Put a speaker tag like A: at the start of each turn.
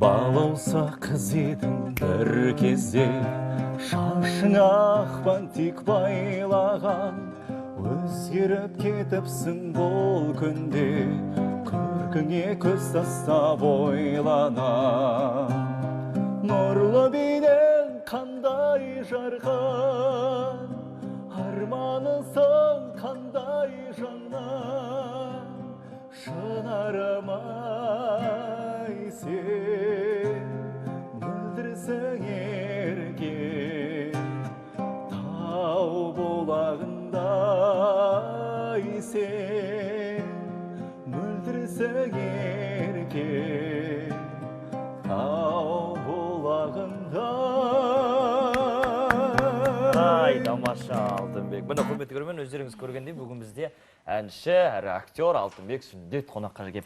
A: балауса қыз едің бір кезде, шашың ақ бантик байлаған, өзгеріп кетіпсің бұл күнде, көркіңе көз тастап ойланам. Нұрлы бейнең қандай жарқын, арманысың қандай жаннан, шынарым-ай сен мөлдірсің ерке, тау бұлағындай сен мөлдірсің ерке, тау бұлағындай.
B: Тамаша Алтынбек. Бұны құрметті көрермен, өздеріңіз көргендей бүгін бізде әнші, әрі актер Алтынбек Сүндет қонаққа келіп